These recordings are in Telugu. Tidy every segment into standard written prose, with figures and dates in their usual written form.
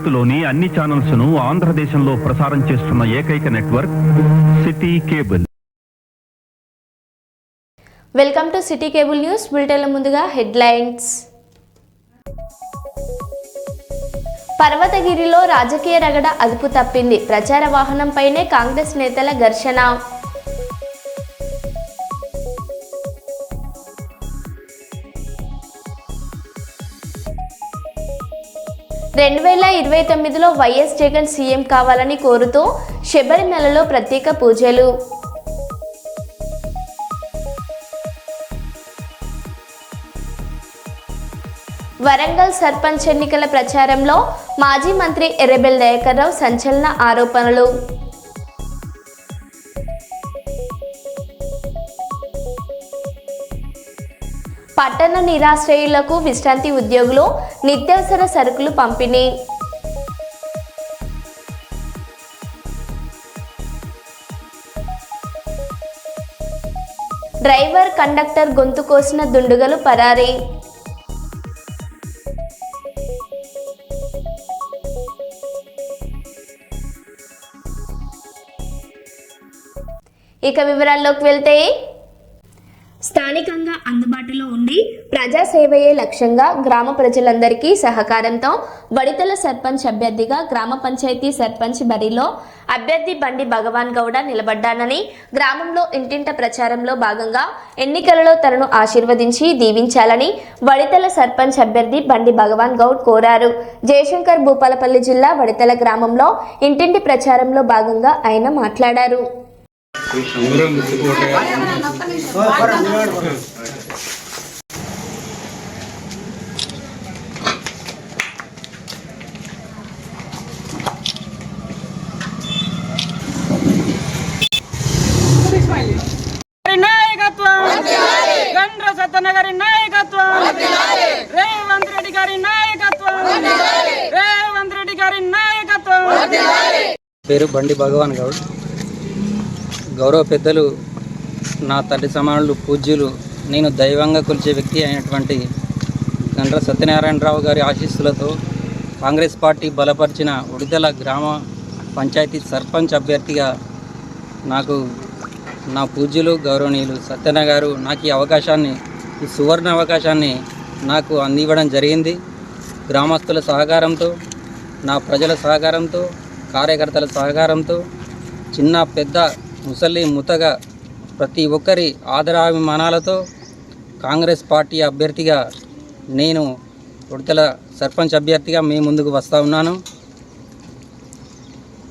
భారత్లోని అన్ని ఛానల్స్ ను ఆంధ్రదేశంలో ప్రసారం చేస్తున్న ఏకైక network city cable. Welcome to city cable news. బులెటిన్ల ముందుగా హెడ్లైన్స్. పర్వతగిరిలో రాజకీయ రగడ అదుపు తప్పింది. ప్రచార వాహనంపైనే కాంగ్రెస్ నేతల ఘర్షణ. 2029లో వైఎస్ జగన్ సీఎం కావాలని కోరుతూ శబరిమలలో ప్రత్యేక పూజలు. వరంగల్ సర్పంచ్ ఎన్నికల ప్రచారంలో మాజీ మంత్రి ఎర్రబెల్లి దయాకర్ రావు సంచలన ఆరోపణలు. పట్టణ నిరాశ్రయులకు విశ్రాంతి ఉద్యోగులు నిత్యావసర సరుకులు పంపిణీ. డ్రైవర్ కండక్టర్ గొంతు కోసిన దుండుగలు పరారీ. ఇక వివరాల్లోకి వెళ్తే, స్థానికంగా అందుబాటులో ఉండి ప్రజాసేవయే లక్ష్యంగా గ్రామ ప్రజలందరికీ సహకారంతో వడితల సర్పంచ్ అభ్యర్థిగా గ్రామ పంచాయతీ సర్పంచ్ బరిలో అభ్యర్థి బండి భగవాన్ గౌడ నిలబడ్డానని, గ్రామంలో ఇంటింట ప్రచారంలో భాగంగా ఎన్నికలలో తనను ఆశీర్వదించి దీవించాలని వడితల సర్పంచ్ అభ్యర్థి బండి భగవాన్ గౌడ్ కోరారు. జయశంకర్ భూపాలపల్లి జిల్లా వడితల గ్రామంలో ఇంటింటి ప్రచారంలో భాగంగా ఆయన మాట్లాడారు. గండ్ర సత్తన్న గారి నాయకత్వం, రేవంత్ రెడ్డి గారి నాయకత్వం, రేవంత్ రెడ్డి గారి నాయకత్వం. పేరు బండి భగవాన్ గౌడ్. గౌరవ పెద్దలు, నా తండ్రి సమానులు, పూజ్యులు, నేను దైవంగా కొలిచే వ్యక్తి అయినటువంటి గండ్ర సత్యనారాయణరావు గారి ఆశీస్సులతో కాంగ్రెస్ పార్టీ బలపరిచిన ఉడిదల గ్రామ పంచాయతీ సర్పంచ్ అభ్యర్థిగా నాకు నా పూజ్యులు గౌరవనీయులు సత్యన గారు నాకు ఈ అవకాశాన్ని, ఈ సువర్ణ అవకాశాన్ని నాకు అందివ్వడం జరిగింది. గ్రామస్తుల సహకారంతో, నా ప్రజల సహకారంతో, కార్యకర్తల సహకారంతో, చిన్న పెద్ద ముసలి ముతగా ప్రతి ఒక్కరి ఆదరాభిమానాలతో కాంగ్రెస్ పార్టీ అభ్యర్థిగా నేను ఉడితల సర్పంచ్ అభ్యర్థిగా మీ ముందుకు వస్తూ ఉన్నాను.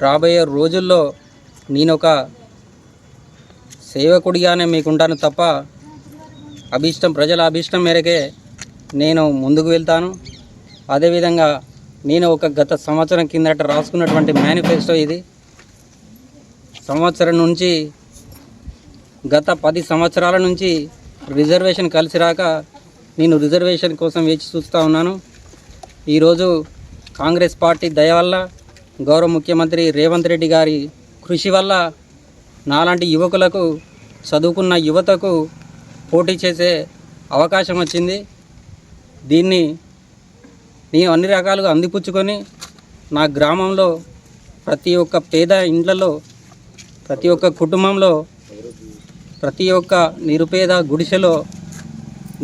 రాబోయే రోజుల్లో నేను ఒక సేవకుడిగానే మీకుంటాను తప్ప ప్రజల అభీష్టం మేరకే నేను ముందుకు వెళ్తాను. అదేవిధంగా నేను గత సంవత్సరం కిందట రాసుకున్నటువంటి మేనిఫెస్టో ఇది. సంవత్సరం నుంచి గత 10 సంవత్సరాల నుంచి రిజర్వేషన్ కలిసి రాక నేను రిజర్వేషన్ కోసం వేచి చూస్తూ ఉన్నాను. ఈరోజు కాంగ్రెస్ పార్టీ దయ వల్ల, గౌరవ ముఖ్యమంత్రి రేవంత్ రెడ్డి గారి కృషి వల్ల నాలాంటి యువకులకు, చదువుకున్న యువతకు పోటీ చేసే అవకాశం వచ్చింది. దీన్ని నేను అన్ని రకాలుగా అందిపుచ్చుకొని నా గ్రామంలో ప్రతి ఒక్క పేద ఇండ్లలో, ప్రతి ఒక్క కుటుంబంలో, ప్రతి ఒక్క నిరుపేద గుడిసెలో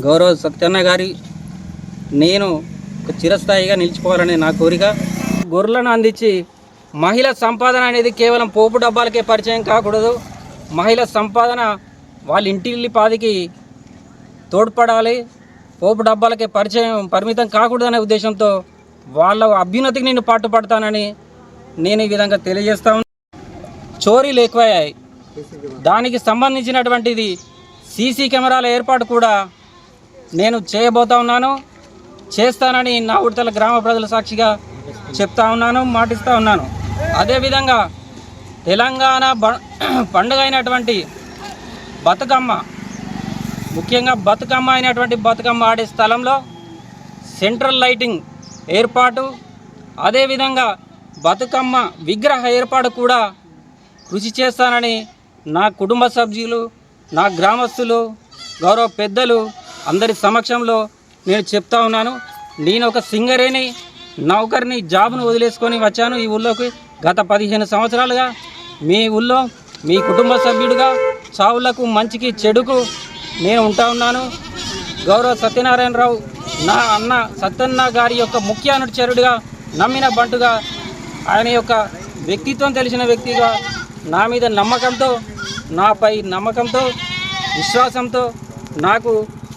గౌరవ సత్యన్న గారి నేను చిరస్థాయిగా నిలిచిపోవాలని నా కోరిక. గొర్రెలను అందించి మహిళా సంపాదన అనేది కేవలం పోపు డబ్బాలకే పరిచయం కాకూడదు. మహిళా సంపాదన వాళ్ళ ఇంటిల్లిపాదికి తోడ్పడాలి. పోపు డబ్బాలకే పరిమితం కాకూడదనే ఉద్దేశంతో వాళ్ళ అభ్యున్నతికి నేను పాటుపడతానని నేను ఈ విధంగా తెలియజేస్తా ఉన్నాను. చోరీలు ఎక్కువయ్యాయి. దానికి సంబంధించినటువంటిది సీసీ కెమెరాల ఏర్పాటు కూడా నేను చేయబోతా ఉన్నాను, చేస్తానని నా ఉడితల గ్రామ ప్రజల సాక్షిగా చెప్తా ఉన్నాను, మాటిస్తూ ఉన్నాను. అదేవిధంగా తెలంగాణ పండుగ అయినటువంటి బతుకమ్మ, ముఖ్యంగా బతుకమ్మ అయినటువంటి బతుకమ్మ ఆడే స్థలంలో సెంట్రల్ లైటింగ్ ఏర్పాటు, అదేవిధంగా బతుకమ్మ విగ్రహ ఏర్పాటు కూడా కృషి చేస్తానని నా కుటుంబ సభ్యులు, నా గ్రామస్తులు, గౌరవ పెద్దలు అందరి సమక్షంలో నేను చెప్తా ఉన్నాను. నేను ఒక సింగరేణి నౌకర్ని జాబ్ను వదిలేసుకొని వచ్చాను ఈ ఊళ్ళోకి. గత 15 సంవత్సరాలుగా మీ ఊళ్ళో మీ కుటుంబ సభ్యుడిగా చావులకు మంచికి చెడుకు నేను ఉంటా ఉన్నాను. గౌరవ సత్యనారాయణరావు నా అన్న సత్యన్న గారి యొక్క ముఖ్య అనుచరుడిగా, నమ్మిన బంటుగా, ఆయన యొక్క వ్యక్తిత్వం తెలిసిన వ్యక్తిగా, నా మీద నమ్మకంతో, నాపై నమ్మకంతో, విశ్వాసంతో నాకు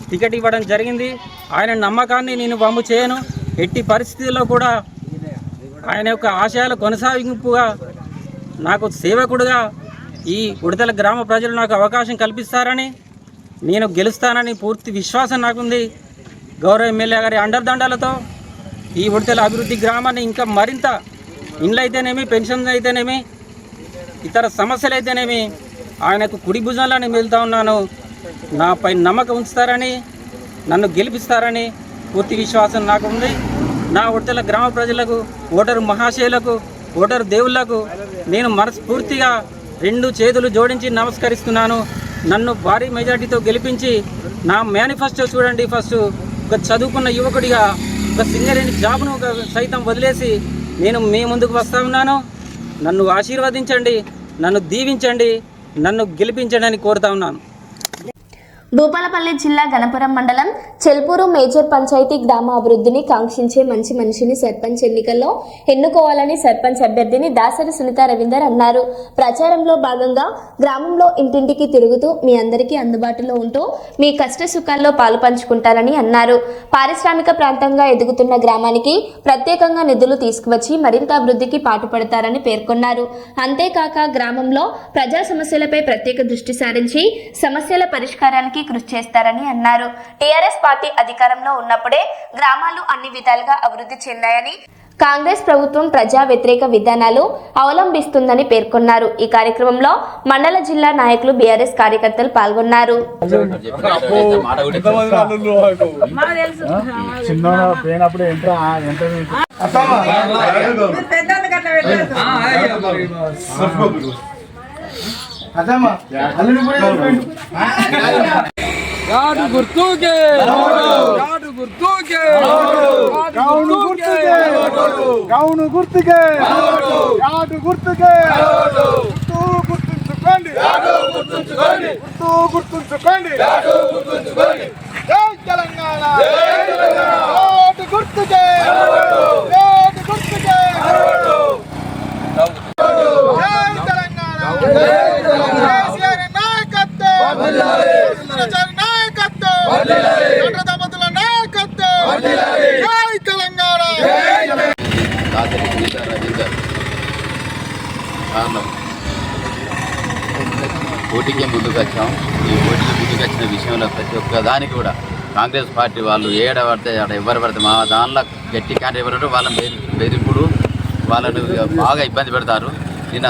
టికెట్ ఇవ్వడం జరిగింది. ఆయన నమ్మకాన్ని నేను వమ్ము చేయను. ఎట్టి పరిస్థితుల్లో కూడా ఆయన యొక్క ఆశయాల కొనసాగింపుగా, నాకు సేవకుడుగా ఈ ఉడతల గ్రామ ప్రజలు నాకు అవకాశం కల్పిస్తారని, నేను గెలుస్తానని పూర్తి విశ్వాసం నాకుంది. గౌరవ ఎమ్మెల్యే గారి అండర్దండాలతో ఈ ఉడతల అభివృద్ధి గ్రామాన్ని ఇంకా మరింత ఇండ్లు అయితేనేమి, పెన్షన్ అయితేనేమి, ఇతర సమస్యలు అయితేనేమి ఆయనకు కుడి భుజంలోనే వెళ్తూ ఉన్నాను. నాపై నమ్మకం ఉంచుతారని, నన్ను గెలిపిస్తారని పూర్తి విశ్వాసం నాకు ఉంది. నా ఉడతల గ్రామ ప్రజలకు, ఓటరు మహాశయులకు, ఓటరు దేవుళ్లకు నేను మనస్ఫూర్తిగా 2 చేతులు జోడించి నమస్కరిస్తున్నాను. నన్ను భారీ మెజార్టీతో గెలిపించి నా మేనిఫెస్టో చూడండి. ఫస్ట్ ఒక చదువుకున్న యువకుడిగా ఒక సింగరేణి జాబ్ను సైతం వదిలేసి నేను మీ ముందుకు వస్తా ఉన్నాను. నన్ను ఆశీర్వదించండి, నన్ను దీవించండి, నన్ను గెలిపించండి అని కోరుతా ఉన్నాను. భూపాలపల్లి జిల్లా గణపురం మండలం చెల్పూరు మేజర్ పంచాయతీ గ్రామ అభివృద్ధిని కాంక్షించే మంచి మనిషిని సర్పంచ్ ఎన్నికల్లో ఎన్నుకోవాలని సర్పంచ్ అభ్యర్థిని దాసరి సునీత రవీందర్ అన్నారు. ప్రచారంలో భాగంగా గ్రామంలో ఇంటింటికి తిరుగుతూ మీ అందరికీ అందుబాటులో ఉంటూ మీ కష్ట సుఖాల్లో పాలు పంచుకుంటారని అన్నారు. పారిశ్రామిక ప్రాంతంగా ఎదుగుతున్న గ్రామానికి ప్రత్యేకంగా నిధులు తీసుకువచ్చి మరింత అభివృద్ధికి పాటుపడతారని పేర్కొన్నారు. అంతేకాక గ్రామంలో ప్రజా సమస్యలపై ప్రత్యేక దృష్టి సారించి సమస్యల పరిష్కారానికి కృషి చేస్తారని అన్నారు. టీఆర్ఎస్ పార్టీ అధికారంలో ఉన్నప్పుడే గ్రామాలు అన్ని విధాలుగా అభివృద్ధి చెందాయని, కాంగ్రెస్ ప్రభుత్వం ప్రజా వ్యతిరేక విధానాలు అవలంబిస్తుందని పేర్కొన్నారు. ఈ కార్యక్రమంలో మండల జిల్లా నాయకులు, బీఆర్ఎస్ కార్యకర్తలు పాల్గొన్నారు. గాడు గుర్తుకే గాడు గుర్తుకే గౌను గుర్తుకే గౌను గుర్తుకే గాడు గుర్తుకే గుర్తు గుర్తుంచుకోండి గాడు గుర్తుంచుకోండి గుర్తు గుర్తుంచుకోండి గాడు గుర్తుంచుకోండి. జై తెలంగాణ జై తెలంగాణ గాడు గుర్తుకే గాడు గుర్తుకే జై తెలంగాణ జై కేసీఆర్ నాయకత్వం పోటీకి ముందుకు వచ్చాం. ఈ పోటీకి ముందుకు వచ్చిన విషయంలో ప్రతి ఒక్క దానికి కూడా కాంగ్రెస్ పార్టీ వాళ్ళు ఏడ పడితే ఆడ ఎవరు పడితే మా దానిలో గట్టి క్యాండిడేట్ ఎవరు వాళ్ళని బెదిరింపుడు, వాళ్ళను బాగా ఇబ్బంది పెడతారు. నిన్న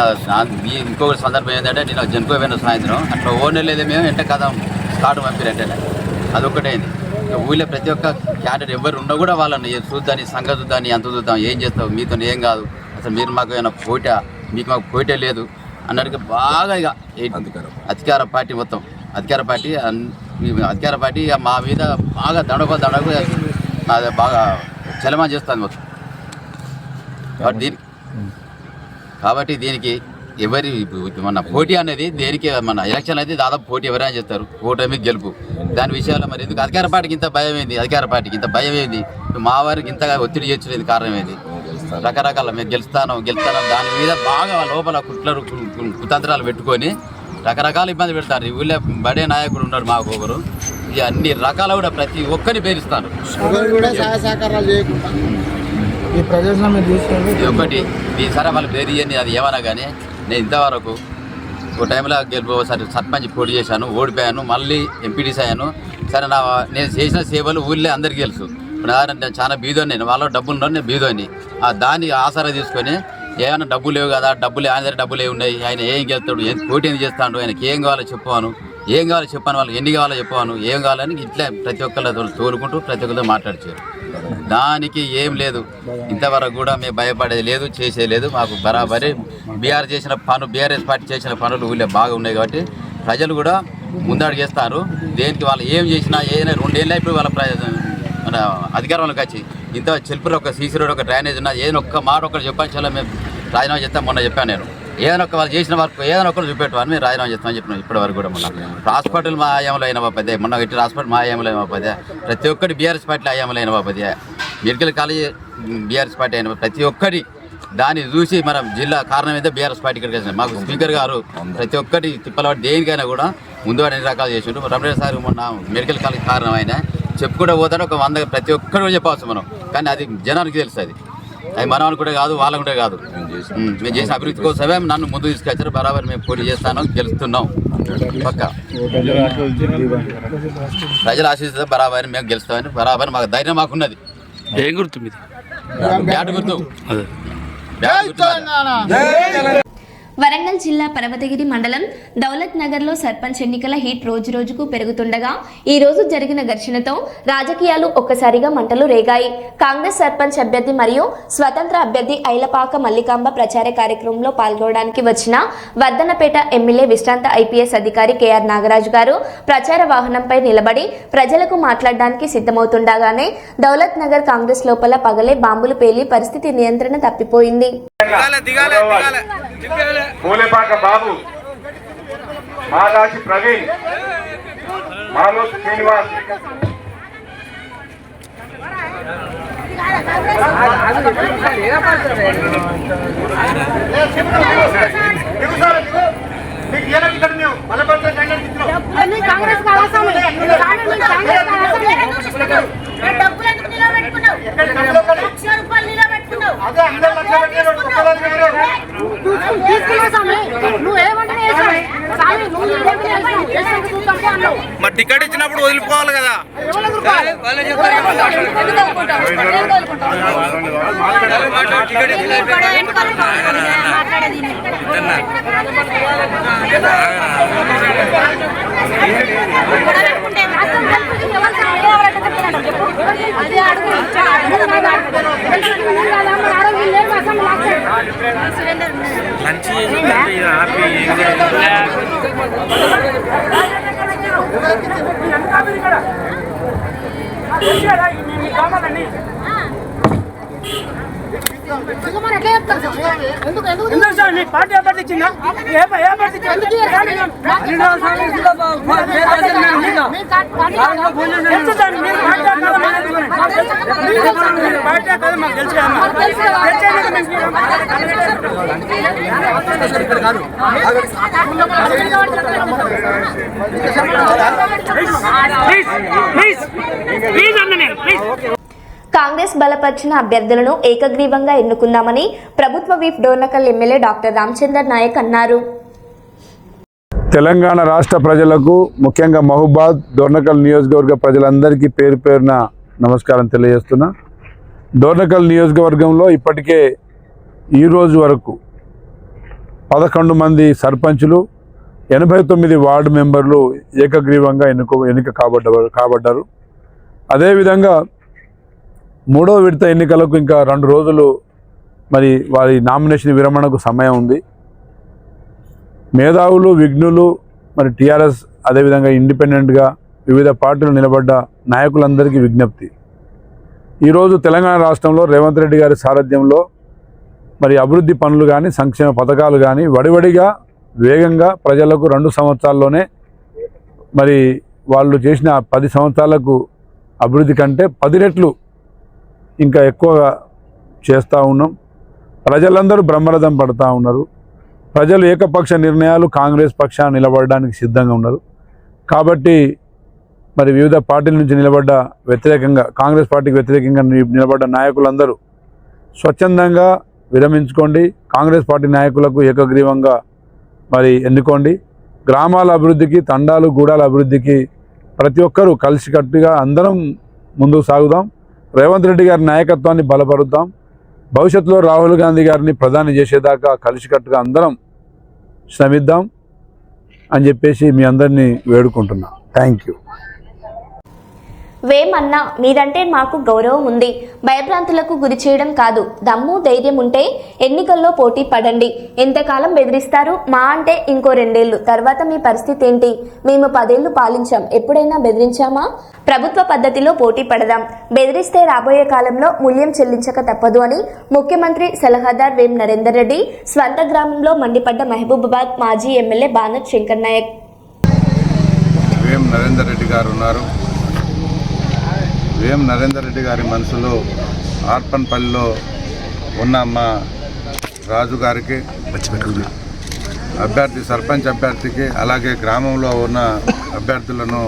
ఇంకొక సందర్భం ఏంటంటే నిన్న జనుకోపోయిన సాయంత్రం అట్లా ఓన్ లేదు, మేము వెంట కదా స్టార్ట్ పంపిరంటే అదొక్కటైంది. ఊళ్ళో ప్రతి ఒక్క క్యాండిడేట్ ఎవరు ఉన్నా కూడా వాళ్ళని చూద్దాని, సంగతి చూద్దాని, అంత చూద్దాం, ఏం చేస్తావు, మీతో ఏం కాదు, అసలు మీరు మాకు ఏమైనా పోటా, మీకు మాకు పోటే లేదు అన్నట్టుగా బాగా ఇక అధికార పార్టీ మొత్తం అధికార పార్టీ మా మీద బాగా దండకు బాగా చలమా చేస్తుంది మొత్తం. కాబట్టి దీనికి ఎవరి మన పోటీ అనేది దేనికి మన ఎలక్షన్ అయితే దాదాపు పోటీ ఎవరైనా చేస్తారు, ఓటమి గెలుపు. దాని విషయాల్లో మరి ఎందుకు అధికార పార్టీకి ఇంత భయం ఏంది, మా వారికి ఇంతగా ఒత్తిడి చేర్చలేదు కారణం ఏంది? రకరకాల మేము గెలుస్తాను దాని మీద బాగా లోపల కుతంత్రాలు పెట్టుకొని రకరకాల ఇబ్బంది పెడతారు. ఊళ్ళో బడే నాయకుడు ఉన్నారు మాకు ఒకరు, ఇక అన్ని రకాల కూడా ప్రతి ఒక్కరిని పేరుస్తాను. ఇది ఒకటి ఈసారి వాళ్ళు పేరు ఇవ్వండి, అది ఏమన్నా కానీ నేను ఇంతవరకు ఒక టైంలో ఒకసారి సర్పంచ్ పోటీ చేశాను, ఓడిపోయాను, మళ్ళీ ఎంపీటీసీ అయ్యాను. సరే నేను చేసిన సేవలు ఊళ్ళో అందరికీ తెలుసు. నేను చాలా బీదోని, నేను వాళ్ళ డబ్బులు ఉన్నాను, నేను బీదోని. దాన్ని ఆసరా తీసుకొని ఏమైనా డబ్బులు లేవు కదా, ఆయన దగ్గర డబ్బులు ఉన్నాయి, ఆయన ఏం గెలుస్తాడు, పోటీ ఏం చేస్తాడు, ఆయనకి ఏం కావాలో చెప్పాను, వాళ్ళకి ఎన్ని కావాలో చెప్పాను, ఏం కావాలని ఇట్లా ప్రతి ఒక్కళ్ళు తోలుకుంటూ ప్రతి ఒక్కరితో మాట్లాడిచారు. దానికి ఏం లేదు, ఇంతవరకు కూడా మేము భయపడేది లేదు, చేసేది లేదు. మాకు బరాబరి బీఆర్ఎస్ పార్టీ చేసిన పనులు ఊళ్ళో బాగా ఉన్నాయి కాబట్టి ప్రజలు కూడా ముందడుగేస్తారు. దేనికి వాళ్ళు ఏం చేసినా ఏదైనా 2 ఏళ్ళ ఇప్పుడు వాళ్ళ మన అధికారంలోకి వచ్చి ఇంత చెల్పులో ఒక సీసీ రోడ్, ఒక డ్రైనేజ్ ఉన్నా ఏదైనా ఒక్క మాట ఒకటి చెప్పని చాలా మేము రాజీనామా చేస్తాం. మొన్న చెప్పాను నేను, ఏదైనా ఒక వాళ్ళు చేసిన వర్క్ ఏదైనా ఒకరు చూపెట్టమని మేము రాజీనామా చేస్తామని చెప్పినాం. ఇప్పటి వరకు కూడా మొన్న హాస్పిటల్ మా ఆయంలో అయిన బాపదే, మొన్న ఇటు హాస్పిటల్ మా ఆయంలో అయిన బాపదే, ప్రతి ఒక్కటి బీఆర్ఎస్ పార్టీలో ఆయంలో అయిన బాపదే, మెడికల్ కాలేజ్ బీఆర్ఎస్ పార్టీ అయిన ప్రతి ఒక్కటి దాన్ని చూసి మన జిల్లా కారణం అయితే బీఆర్ఎస్ పార్టీ ఇక్కడికి వచ్చినాయి. మాకు స్పీకర్ గారు ప్రతి ఒక్కటి తిప్పలవాడు దేనికైనా కూడా ముందు అన్ని రకాలు చేసిండు. రమణయ్య సార్ మొన్న మెడికల్ కాలేజ్ కారణం ఆయన చెప్పుకుంటూ పోతాడు, ఒక 100 ప్రతి ఒక్కరు చెప్పవచ్చు మనం, కానీ అది జనానికి తెలుస్తుంది. అది మనం అనుకుంటే కాదు, వాళ్ళకుంటే కాదు. మేము చేసిన అభివృద్ధి కోసమే నన్ను ముందు తీసుకొచ్చారు. బరాబర్ మేము పోటీ చేస్తాను, గెలుస్తున్నాం పక్క. ప్రజలు ఆశిస్తే బరాబర్ మేము గెలుస్తామని బరాబర్ మాకు ధైర్యం మాకున్నది. ఏం గుర్తు మీది? బ్యాట్ గుర్తు. వరంగల్ జిల్లా పర్వతగిరి మండలం దౌలత్ నగర్లో సర్పంచ్ ఎన్నికల హీట్ రోజు రోజుకు పెరుగుతుండగా ఈ రోజు జరిగిన ఘర్షణతో రాజకీయాలు ఒక్కసారిగా మంటలు రేగాయి. కాంగ్రెస్ సర్పంచ్ అభ్యర్థి మరియు స్వతంత్ర అభ్యర్థి ఐలపాక మల్లికాంబ ప్రచార కార్యక్రమంలో పాల్గొనడానికి వచ్చిన వర్ధనపేట ఎమ్మెల్యే విశ్రాంత ఐపీఎస్ అధికారి కేఆర్ నాగరాజు గారు ప్రచార వాహనంపై నిలబడి ప్రజలకు మాట్లాడడానికి సిద్ధమవుతుండగానే దౌలత్ నగర్ కాంగ్రెస్ లోపల పగలే బాంబులు పేలి పరిస్థితి నియంత్రణ తప్పిపోయింది. పూలేపాక బాబు, మాదాసి ప్రవీణ్, మాలోత్ శ్రీనివాస్, మరి టికెట్ ఇచ్చినప్పుడు వదిలిపోవాలి కదా. పార్టీ అభ్యర్థి ఇచ్చిందా? కాంగ్రెస్ బలపరిచిన అభ్యర్థులను ఏకగ్రీవంగా ఎన్నుకుందామని ప్రభుత్వ whip Dornakal MLA doctor Ramachandar Nayak అన్నారు. తెలంగాణ రాష్ట్ర ప్రజలకు, ముఖ్యంగా మహబూబాద్ డోర్నకల్ నియోజకవర్గ ప్రజలందరికీ పేరు పేరున నమస్కారం తెలియజేస్తున్నా. డోర్నకల్ నియోజకవర్గంలో ఇప్పటికే ఈరోజు వరకు 11 మంది సర్పంచులు, 89 వార్డు మెంబర్లు ఏకగ్రీవంగా ఎన్నిక కాబడ్డారు. అదేవిధంగా 3వ విడత ఎన్నికలకు ఇంకా 2 రోజులు మరి వారి నామినేషన్ విరమణకు సమయం ఉంది. మేధావులు, విఘ్నులు, మరి టీఆర్ఎస్ అదేవిధంగా ఇండిపెండెంట్గా వివిధ పార్టీలు నిలబడ్డ నాయకులందరికీ విజ్ఞప్తి, ఈరోజు తెలంగాణ రాష్ట్రంలో రేవంత్ రెడ్డి గారి సారథ్యంలో మరి అభివృద్ధి పనులు కానీ, సంక్షేమ పథకాలు కానీ వడివడిగా వేగంగా ప్రజలకు 2 సంవత్సరాల్లోనే మరి వాళ్ళు చేసిన 10 సంవత్సరాలకు అభివృద్ధి కంటే 10 రెట్లు ఇంకా ఎక్కువగా చేస్తూ ఉన్నాం. ప్రజలందరూ బ్రహ్మరథం పడుతూ ఉన్నారు. ప్రజలు ఏకపక్ష నిర్ణయాలు కాంగ్రెస్ పక్షాన్ని నిలబడడానికి సిద్ధంగా ఉన్నారు. కాబట్టి మరి వివిధ పార్టీల నుంచి నిలబడ్డ వ్యతిరేకంగా, కాంగ్రెస్ పార్టీకి వ్యతిరేకంగా నిలబడ్డ నాయకులందరూ స్వచ్ఛందంగా విరమించుకోండి. కాంగ్రెస్ పార్టీ నాయకులకు ఏకగ్రీవంగా మరి ఎన్నుకోండి. గ్రామాల అభివృద్ధికి, తండాలు, గూడాల అభివృద్ధికి ప్రతి ఒక్కరూ కలిసికట్టుగా అందరం ముందుకు సాగుదాం. రేవంత్ రెడ్డి గారి నాయకత్వాన్ని బలపరుద్దాం. భవిష్యత్తులో రాహుల్ గాంధీ గారిని ప్రధాని చేసేదాకా కలిసికట్టుగా అందరం శ్రమిద్దాం అని చెప్పేసి మీ అందరినీ వేడుకుంటున్నా. Thank you. వేమన్నా మీరంటే మాకు గౌరవం ఉంది, భయభ్రాంతులకు గురి చేయడం కాదు, దమ్ము ధైర్యం ఉంటే ఎన్నికల్లో పోటీ పడండి. ఎంతకాలం బెదిరిస్తారు? మా అంటే ఇంకో 2 ఏళ్ళు తర్వాత మీ పరిస్థితి ఏంటి? మేము 10 ఏళ్ళు పాలించాం, ఎప్పుడైనా బెదిరించామా? ప్రభుత్వ పద్ధతిలో పోటీ పడదాం, బెదిరిస్తే రాబోయే కాలంలో మూల్యం చెల్లించక తప్పదు అని ముఖ్యమంత్రి సలహాదార్ వేం నరేందర్ రెడ్డి స్వంత గ్రామంలో మండిపడ్డ మహబూబాబాద్ మాజీ ఎమ్మెల్యే బానత్ శంకర్ నాయక్. వేం నరేందర్ రెడ్డి గారు ఉన్నారు. వేం నరేందర్ రెడ్డి గారి మనసులో ఆర్పన్పల్లిలో ఉన్న మా రాజు గారికి, అభ్యర్థి సర్పంచ్ అభ్యర్థికి, అలాగే గ్రామంలో ఉన్న అభ్యర్థులను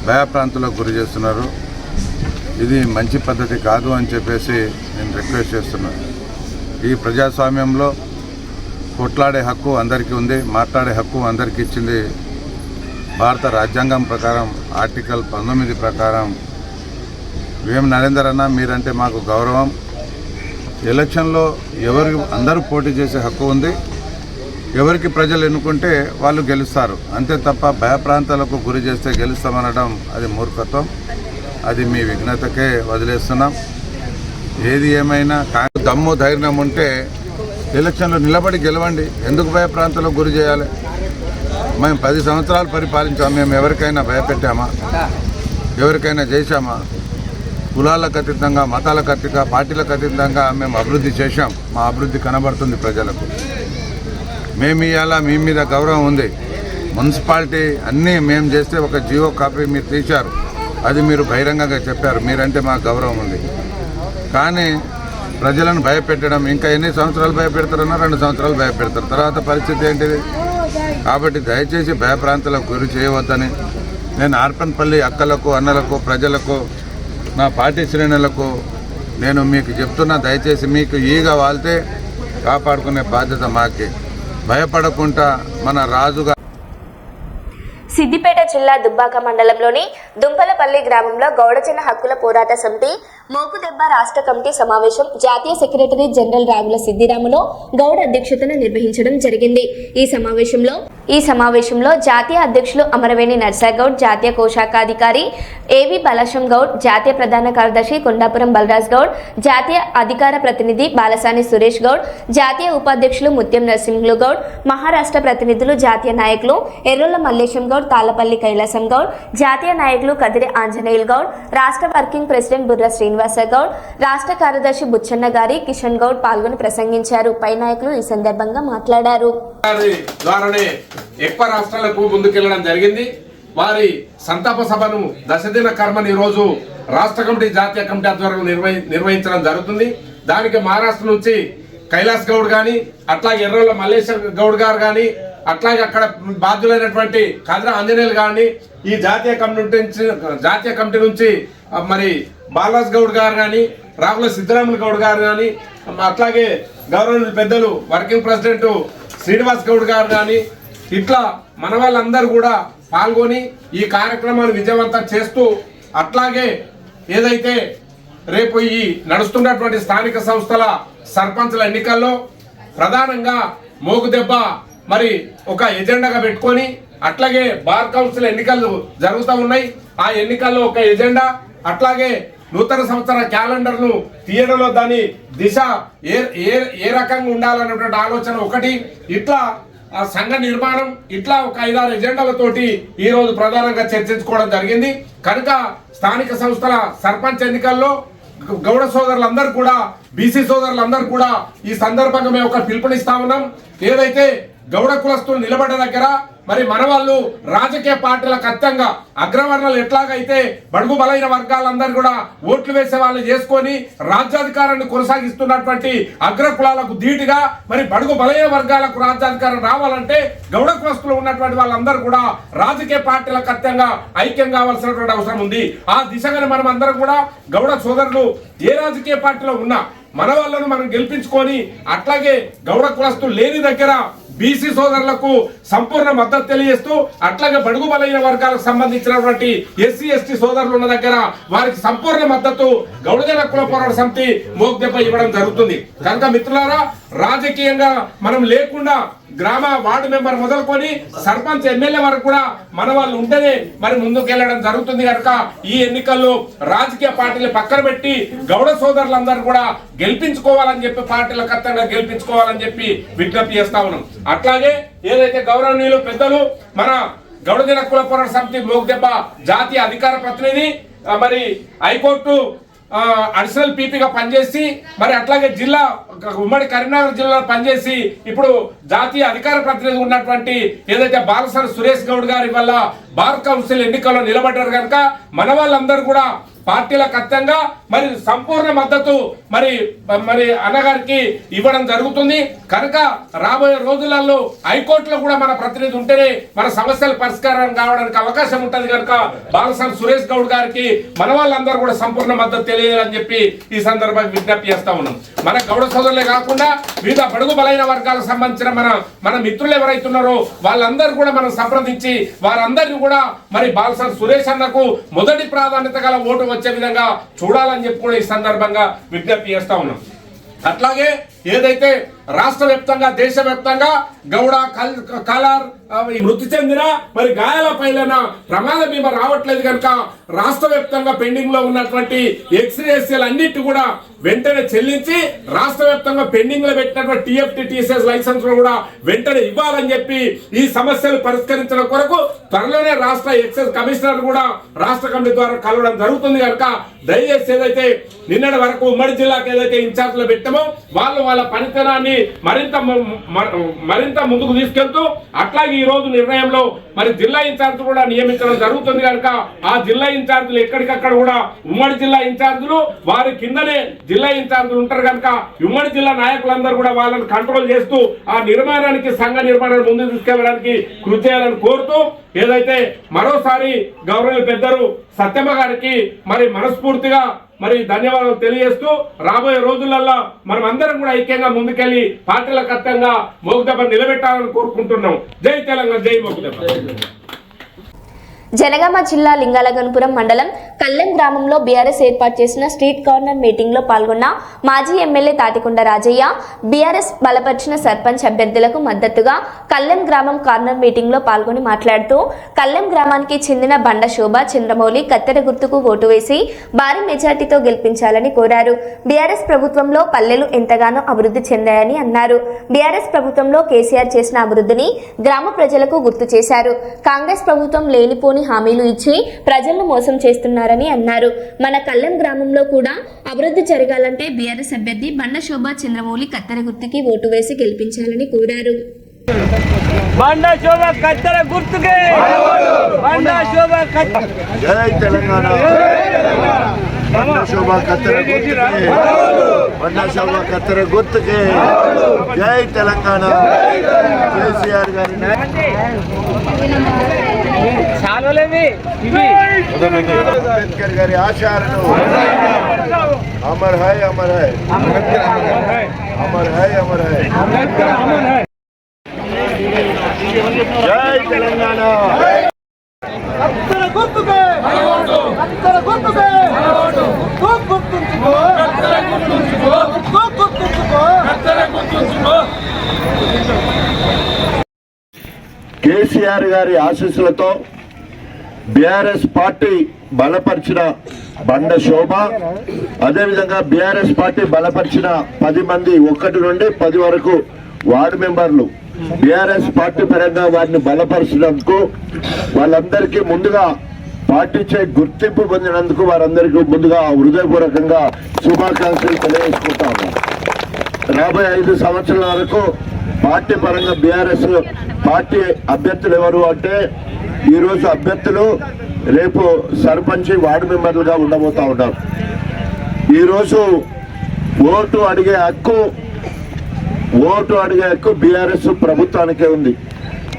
భయప్రాంతులకు గురి చేస్తున్నారు. ఇది మంచి పద్ధతి కాదు అని చెప్పేసి నేను రిక్వెస్ట్ చేస్తున్నాను. ఈ ప్రజాస్వామ్యంలో కొట్లాడే హక్కు అందరికీ ఉంది, మాట్లాడే హక్కు అందరికీ ఇచ్చింది భారత రాజ్యాంగం ప్రకారం ఆర్టికల్ 19 ప్రకారం. వేం నరేందర్ అన్న మీరంటే మాకు గౌరవం. ఎలక్షన్లో అందరూ పోటీ చేసే హక్కు ఉంది. ఎవరికి ప్రజలు ఎన్నుకుంటే వాళ్ళు గెలుస్తారు, అంతే తప్ప భయప్రాంతాలకు గురి చేస్తే గెలుస్తామనడం అది మూర్ఖత్వం. అది మీ విఘ్నతకే వదిలేస్తున్నాం. ఏది ఏమైనా దమ్ము ధైర్యం ఉంటే ఎలక్షన్లో నిలబడి గెలవండి. ఎందుకు భయప్రాంతాలకు గురి చేయాలి? మేము 10 సంవత్సరాలు పరిపాలించాము. మేము ఎవరికైనా భయపెట్టామా? ఎవరికైనా చేశామా? కులాలకు అతీతంగా, మతాలకు అతీతంగా, పార్టీలకు అతీతంగా మేము అభివృద్ధి చేశాం. మా అభివృద్ధి కనబడుతుంది ప్రజలకు. మేము ఇవాళ మీ మీద గౌరవం ఉంది. మున్సిపాలిటీ అన్నీ మేము చేస్తే ఒక జీవో కాపీ మీరు తీశారు, అది మీరు బహిరంగంగా చెప్పారు. మీరంటే మాకు గౌరవం ఉంది. కానీ ప్రజలను భయపెట్టడం, ఇంకా ఎన్ని సంవత్సరాలు భయపెడతారన్నా 2 సంవత్సరాలు భయపెడతారు, తర్వాత పరిస్థితి ఏంటిది? కాబట్టి దయచేసి భయప్రాంతాలకు గురి చేయవద్దని నేను ఆర్పన్పల్లి అక్కలకు, అన్నలకు, ప్రజలకు, నా పార్టీ శ్రేణులకు నేను మీకు చెప్తున్నా. దయచేసి మీకు ఈగ వాళ్తే కాపాడుకునే బాధ్యత మాకే. భయపడకుండా మన రాజుగా. సిద్దిపేట జిల్లా దుబ్బాక మండలంలోని దుంపలపల్లి గ్రామంలో గౌడజన హక్కుల పోరాట సమితి మోకుదెబ్బ రాష్ట్ర కమిటీ సమావేశం జాతీయ సెక్రటరీ జనరల్ రాగుల సిద్దిరాములో గౌడ్ అధ్యక్షతన నిర్వహించడం జరిగింది. ఈ సమావేశంలో జాతీయ అధ్యక్షులు అమరవేణి నర్సాగౌడ్, జాతీయ కోశాఖాధికారి ఏవి బలశం గౌడ్, జాతీయ ప్రధాన కార్యదర్శి కొండాపురం బలరాజ్ గౌడ్, జాతీయ అధికార ప్రతినిధి బాలసాని సురేష్ గౌడ్, జాతీయ ఉపాధ్యక్షులు ముత్యం నరసింహులు గౌడ్, మహారాష్ట్ర ప్రతినిధులు, జాతీయ నాయకులు ఎర్రోల మల్లేశం గౌడ్, తాళ్లపల్లి కైలాసం గౌడ్, జాతీయ నాయకులు కదిరి ఆంజనేయులు గౌడ్, రాష్ట్ర వర్కింగ్ ప్రెసిడెంట్ బుర్ర శ్రీనివాస గౌడ్, రాష్ట్ర కార్యదర్శి బుచ్చన్న గారి, కిషన్ గౌడ్ పాల్గొని ప్రసంగించారు. పై నాయకులు ఈ సందర్భంగా మాట్లాడారు. ఎక్కువ రాష్ట్రాలకు ముందుకెళ్లడం జరిగింది. వారి సంతాప సభను దశదిన కర్మని ఈ రోజు రాష్ట్ర కమిటీ, జాతీయ కమిటీ ఆధ్వర్యంలో నిర్వహించడం జరుగుతుంది. దానికి మహారాష్ట్ర నుంచి కైలాస్ గౌడ్ గాని, అట్లాగే ఎర్రోల మల్లేశ్వర గౌడ్ గారు గాని, అట్లాగే అక్కడ బాధ్యులైనటువంటి కదిరి ఆంజనేయులు గాని, ఈ జాతీయ కమిటీ నుంచి మరి బాలరాజ్ గౌడ్ గారు గాని, రాగుల సిద్ధరాములు గౌడ్ గారు గాని, అట్లాగే గవర్నమెంట్ పెద్దలు వర్కింగ్ ప్రెసిడెంట్ శ్రీనివాస్ గౌడ్ గారు గాని, ఇట్లా మన వాళ్ళందరూ కూడా పాల్గొని ఈ కార్యక్రమాన్ని విజయవంతం చేస్తూ, అట్లాగే ఏదైతే రేపు ఈ నడుస్తున్నటువంటి స్థానిక సంస్థల సర్పంచ్ల ఎన్నికల్లో ప్రధానంగా మోగుదెబ్బ మరి ఒక ఎజెండాగా పెట్టుకొని, అట్లాగే బార్ కౌన్సిల్ ఎన్నికలు జరుగుతూ ఉన్నాయి. ఆ ఎన్నికల్లో ఒక ఎజెండా, అట్లాగే నూతన సంవత్సర క్యాలెండర్ను తీయడంలో దాని దిశ ఏ రకంగా ఉండాలన్నటువంటి ఆలోచన ఒకటి. ఇట్లా సంఘ నిర్మాణం, ఇట్లా ఒక 5-6 ఎజెండాలతోటి ఈ రోజు ప్రధానంగా చర్చించుకోవడం జరిగింది. కనుక స్థానిక సంస్థల సర్పంచ్ ఎన్నికల్లో గౌడ సోదరులందరూ కూడా, బీసీ సోదరులందరూ కూడా ఈ సందర్భంగా మేము ఒక పిలుపునిస్తా ఉన్నాం. ఏదైతే గౌడ కులస్తులు నిలబడ్డ దగ్గర మరి మన వాళ్ళు రాజకీయ పార్టీలకు అత్యంగా అగ్రవర్ణాలు ఎట్లాగైతే బడుగు బలైన వర్గాలందరూ కూడా ఓట్లు వేసే వాళ్ళు చేసుకొని రాజ్యాధికారాన్ని కొనసాగిస్తున్నటువంటి అగ్ర కులాలకు ధీటుగా మరి బడుగు బలైన వర్గాలకు రాజ్యాధికారం రావాలంటే గౌడ కులస్తులు ఉన్నటువంటి వాళ్ళందరూ కూడా రాజకీయ పార్టీలకు అత్యంగా ఐక్యం కావాల్సినటువంటి అవసరం ఉంది. ఆ దిశగానే మనం అందరం కూడా గౌడ సోదరులు ఏ రాజకీయ పార్టీలో ఉన్నా మన వాళ్ళను మనం గెలిపించుకొని, అట్లాగే గౌడ కులస్తులు లేని దగ్గర బీసీ సోదరులకు సంపూర్ణ మద్దతు తెలియజేస్తూ, అట్లాగే బడుగు బలైన వర్గాలకు సంబంధించినటువంటి ఎస్సీ ఎస్టీ సోదరులు ఉన్న దగ్గర వారికి సంపూర్ణ మద్దతు గౌడజన కుల పోరాట సమితి మోగ్దెబ్బ ఇవ్వడం జరుగుతుంది. కనుక మిత్రులారా, రాజకీయంగా మనం లేకుండా గ్రామ వార్డు మెంబర్ మొదలుకొని సర్పంచ్ ఎమ్మెల్యే వరకు కూడా మన వాళ్ళు ఉంటేనే మరి ముందుకు వెళ్ళడం జరుగుతుంది కనుక ఈ ఎన్నికల్లో రాజకీయ పార్టీలు పక్కన పెట్టి గౌడ సోదరులందరూ కూడా గెలిపించుకోవాలని చెప్పి పార్టీల ఖచ్చితంగా గెలిపించుకోవాలని చెప్పి విజ్ఞప్తి చేస్తా ఉన్నాం. అట్లాగే ఏదైతే గౌరవనీయులు పెద్దలు మన గౌడ కుల పోరాట సమితి మోగ్దెబ్బ జాతీయ అధికార ప్రతినిధి మరి హైకోర్టు అడిషనల్ పీపీగా పనిచేసి మరి అట్లాగే జిల్లా ఉమ్మడి కరీంనగర్ జిల్లాలో పనిచేసి ఇప్పుడు జాతీయ అధికార ప్రతినిధి ఉన్నటువంటి ఏదైతే బాలసాని సురేష్ గౌడ్ గారి వల్ల బార్ కౌన్సిల్ ఎన్నికల్లో నిలబడ్డారు కనుక మన వాళ్ళందరూ కూడా పార్టీల ఖచ్చితంగా మరి సంపూర్ణ మద్దతు మరి మరి అన్నగారికి ఇవ్వడం జరుగుతుంది కనుక రాబోయే రోజులలో హైకోర్టులో కూడా మన ప్రతినిధి ఉంటేనే మన సమస్యల పరిష్కారం కావడానికి అవకాశం ఉంటుంది కనుక బాలసాని సురేష్ గౌడ్ గారికి మన వాళ్ళందరూ కూడా సంపూర్ణ మద్దతు తెలియాలని చెప్పి ఈ సందర్భంగా విజ్ఞప్తి చేస్తా ఉన్నాం. మన గౌడ సోదరులే కాకుండా వివిధ బడుగు బలైన వర్గాలకు సంబంధించిన మన మిత్రులు ఎవరైతున్నారో వాళ్ళందరూ కూడా మనం సంప్రదించి వారందరినీ కూడా మరి బాలసాని సురేష్ అన్నకు మొదటి ప్రాధాన్యత గల ఓటు వచ్చే విధంగా చూడాలని చెప్పి కూడా ఈ సందర్భంగా విజ్ఞప్తి చేస్తా ఉన్నాం. అట్లాగే ఏదైతే రాష్ట్ర వ్యాప్తంగా దేశవ్యాప్తంగా గౌడ కలార్ మృతి చెందిన మరి గాయాల పైన ప్రమాద బీమా రావట్లేదు కనుక రాష్ట్ర వ్యాప్తంగా పెండింగ్ లో ఉన్నటువంటి ఎక్స్రేషియల్ అన్నిటి కూడా వెంటనే చెల్లించి రాష్ట్ర వ్యాప్తంగా పెండింగ్ లో పెట్టినటువంటి టీఎఫ్టీ టీసీఎస్ లైసెన్స్ కూడా వెంటనే ఇవ్వాలని చెప్పి ఈ సమస్యలు పరిష్కరించడం కొరకు త్వరలోనే రాష్ట్ర ఎక్సైజ్ కమిషనర్ కూడా రాష్ట్ర కమిటీ ద్వారా కలవడం జరుగుతుంది కనుక దయచేసి ఏదైతే నిన్నటి వరకు ఉమ్మడి జిల్లాకు ఏదైతే ఇన్ఛార్జ్లు పెట్టామో వాళ్ళ పనితనాన్ని మరింత ముందుకు తీసుకెళ్తూ అట్లాగే ఈ రోజు నిర్ణయంలో మరి జిల్లా ఇన్ఛార్జ్ కూడా నియమించడం జరుగుతుంది కనుక ఆ జిల్లా ఇన్ఛార్జీలు ఎక్కడికక్కడ కూడా ఉమ్మడి జిల్లా ఇన్ఛార్జీలు వారి కిందనే జిల్లా ఇన్ఛార్జీలు ఉంటారు కనుక ఉమ్మడి జిల్లా నాయకులందరూ కూడా వాళ్ళని కంట్రోల్ చేస్తూ ఆ నిర్మాణానికి సంఘ నిర్మాణాన్ని ముందుకు తీసుకెళ్ళడానికి కృషి చేయాలని కోరుతూ ఏదైతే మరోసారి గౌరవ పెద్దలు సత్యమ్మ గారికి మరి మనస్ఫూర్తిగా మరి ధన్యవాదాలు తెలియజేస్తూ రాబోయే రోజులలో మనం అందరం కూడా ఐక్యంగా ముందుకెళ్లి పార్టీల ఖచ్చితంగా మోగ్దెబ్బ నిలబెట్టాలని కోరుకుంటున్నాం. జై తెలంగాణ, జై మోగ్దెబ్బ. జనగామ జిల్లా లింగాలగన్పురం మండలం కల్లెం గ్రామంలో బీఆర్ఎస్ ఏర్పాటు చేసిన స్ట్రీట్ కార్నర్ మీటింగ్ లో పాల్గొన్న మాజీ ఎమ్మెల్యే తాటికొండ రాజయ్య బీఆర్ఎస్ బలపరిచిన సర్పంచ్ అభ్యర్థులకు మద్దతుగా కల్లెం గ్రామం కార్నర్ మీటింగ్ లో పాల్గొని మాట్లాడుతూ కల్లెం గ్రామానికి చెందిన బండ శోభ చంద్రమౌళి కత్తెర గుర్తుకు ఓటు వేసి భారీ మెజార్టీతో గెలిపించాలని కోరారు. బీఆర్ఎస్ ప్రభుత్వంలో పల్లెలు ఎంతగానో అభివృద్ధి చెందాయని అన్నారు. బీఆర్ఎస్ ప్రభుత్వంలో కేసీఆర్ చేసిన అభివృద్ధిని గ్రామ ప్రజలకు గుర్తు చేశారు. కాంగ్రెస్ ప్రభుత్వం లేనిపోని హామీలు ఇచ్చి ప్రజలను మోసం చేస్తున్నారని అన్నారు. మన కల్లెం గ్రామంలో కూడా అభివృద్ధి జరగాలంటే బీఆర్ఎస్ అభ్యర్థి బండ శోభ చంద్రమౌళి కత్తెర గుర్తుకి ఓటు వేసి గెలిపించాలని కోరారు. బండ శోభ కత్తెర గుర్తుకే, బండ శోభ జై తెలంగాణ, బండ శోభ కత్తెర గుర్తుకే, బండ శోభ కత్తెర గుర్తుకే, జై తెలంగాణ. కేసీఆర్ గారి అంబేద్కర్ గారి ఆశయాలను Amar high Amar high Amar high Amar high. జై తెలంగాణ. కేసీఆర్ గారి ఆశీస్సులతో బీఆర్ఎస్ పార్టీ బలపరిచిన బండ శోభ, అదేవిధంగా బీఆర్ఎస్ పార్టీ బలపరిచిన 10 మంది 1 నుండి 10 వరకు వార్డు మెంబర్లు బీఆర్ఎస్ పార్టీ పరంగా వారిని బలపరిచినందుకు వాళ్ళందరికీ ముందుగా పార్టీచే గుర్తింపు పొందినందుకు వారందరికీ ముందుగా హృదయపూర్వకంగా శుభాకాంక్షలు తెలియజేసుకుంటా ఉన్నాం. రాబోయే 5 సంవత్సరాల వరకు పార్టీ పరంగా బీఆర్ఎస్ పార్టీ అభ్యర్థులు ఎవరు అంటే ఈరోజు అభ్యర్థులు రేపు సర్పంచ్ వార్డు మెంబర్లుగా ఉండబోతా ఉన్నారు. ఈరోజు ఓటు అడిగే హక్కు బీఆర్ఎస్ ప్రభుత్వానికే ఉంది,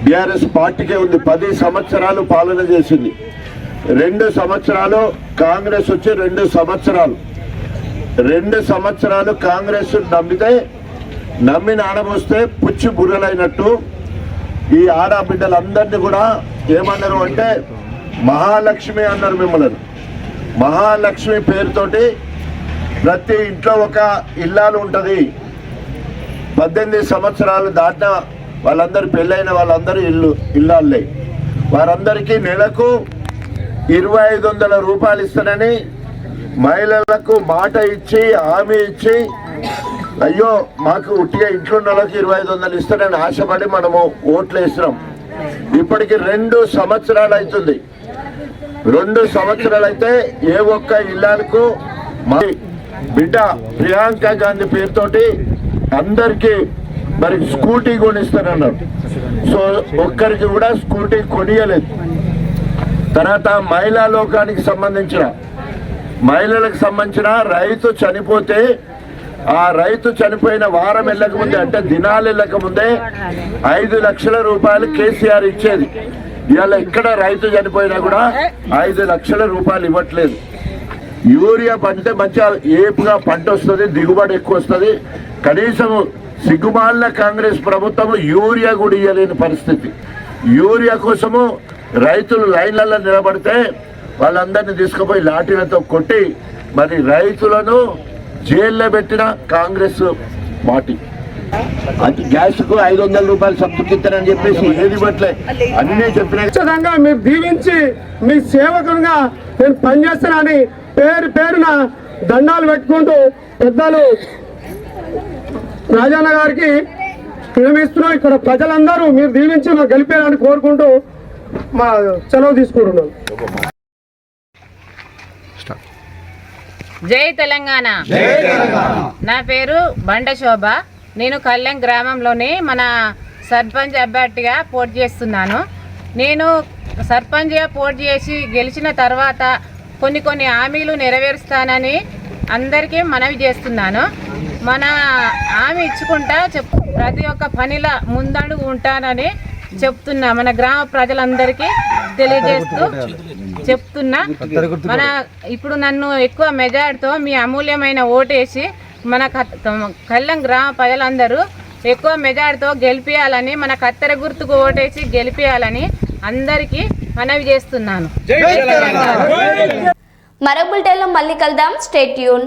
బీఆర్ఎస్ పార్టీకే ఉంది. 10 సంవత్సరాలు పాలన చేసింది. 2 సంవత్సరాలు కాంగ్రెస్ వచ్చి 2 సంవత్సరాలు కాంగ్రెస్ నమ్మి ఆడబోస్తే పుచ్చి బుర్రలైనట్టు ఈ ఆడబిడ్డలందరినీ కూడా ఏమన్నారు అంటే మహాలక్ష్మి అన్నారు. మిమ్మల్ని మహాలక్ష్మి పేరుతోటి ప్రతి ఇంట్లో ఒక ఇల్లాలు ఉంటుంది, 18 సంవత్సరాలు దాటిన వాళ్ళందరూ పెళ్ళైన వాళ్ళందరూ ఇల్లాళ్ళే. వారందరికీ నెలకు 2500 రూపాయలు ఇస్తానని మహిళలకు మాట ఇచ్చి హామీ ఇచ్చి, అయ్యో మాకు ఉట్టిగా ఇంట్లో ఉన్న వాళ్ళకి 2500 ఇస్తానని ఆశపడి మనము ఓట్లు వేస్తున్నాం. ఇప్పటికి 2 సంవత్సరాలు అవుతుంది. 2 సంవత్సరాలు అయితే ఏ ఒక్క ఇల్లాలకు మా బిడ్డ ప్రియాంక గాంధీ పేరుతోటి అందరికీ మరి స్కూటీ కొనిస్తానన్నారు. సో ఒక్కరికి కూడా స్కూటీ కొనియలేదు. తర్వాత మహిళా లోకానికి సంబంధించిన మహిళలకు సంబంధించిన రైతు చనిపోతే ఆ రైతు చనిపోయిన వారం వెళ్ళక ముందే, అంటే దినాలు వెళ్ళక ముందే 5 లక్షల రూపాయలు కేసీఆర్ ఇచ్చేది. ఇవాళ ఇక్కడ రైతు చనిపోయినా కూడా 5 లక్షల రూపాయలు ఇవ్వట్లేదు. యూరియా పంటే మంచిగా ఏపుగా పంట వస్తుంది, దిగుబడి ఎక్కువ వస్తుంది. కనీసం సిగ్గుమాలిన కాంగ్రెస్ ప్రభుత్వం యూరియా కూడా ఇవ్వలేని పరిస్థితి. యూరియా కోసము రైతులు లైన్లలో నిలబడితే వాళ్ళందరినీ తీసుకుపోయి లాఠీలతో కొట్టి మరి రైతులను జైల్లో పెట్టిన కాంగ్రెస్ పార్టీ. అది గ్యాస్కు 500 రూపాయలు సబ్సిడీని చెప్పేసి ఏది పట్లే అన్నీ చెప్పిన. ఖచ్చితంగా మీరు దీవించి మీ సేవకులుగా నేను పనిచేస్తానని పేరున దండాలు పెట్టుకుంటూ పెద్దలు రాజన్న గారికి ప్రేమిస్తున్నాం. ఇక్కడ ప్రజలందరూ మీరు దీవించి మాకు గెలిపేయాలని కోరుకుంటూ మా సెలవు తీసుకుంటున్నాం. జై తెలంగాణ. నా పేరు బండ శోభ. నేను కళ్యాణ్ గ్రామంలోని మన సర్పంచ్ అభ్యర్థిగా పోటీ చేస్తున్నాను. నేను సర్పంచ్గా పోటీ చేసి గెలిచిన తర్వాత కొన్ని హామీలు నెరవేరుస్తానని అందరికీ మనవి చేస్తున్నాను. మన హామీ ఇచ్చుకుంటా ప్రతి ఒక్క పనిలో ముందడుగు ఉంటానని చెప్తున్నా. మన గ్రామ ప్రజలందరికీ తెలియజేస్తూ చెప్తున్నా. మన ఇప్పుడు నన్ను ఎక్కువ మెజార్టీతో మీ అమూల్యమైన ఓటేసి మన కళ్యాణ్ గ్రామ ప్రజలందరూ ఎక్కువ మెజార్టీతో గెలిపియాలని, మన కత్తెర గుర్తుకు ఓటేసి గెలిపియాలని అందరికీ మనవి చేస్తున్నాను. మరో బులెటిన్లో మళ్ళీ కలుద్దాం. Stay tune.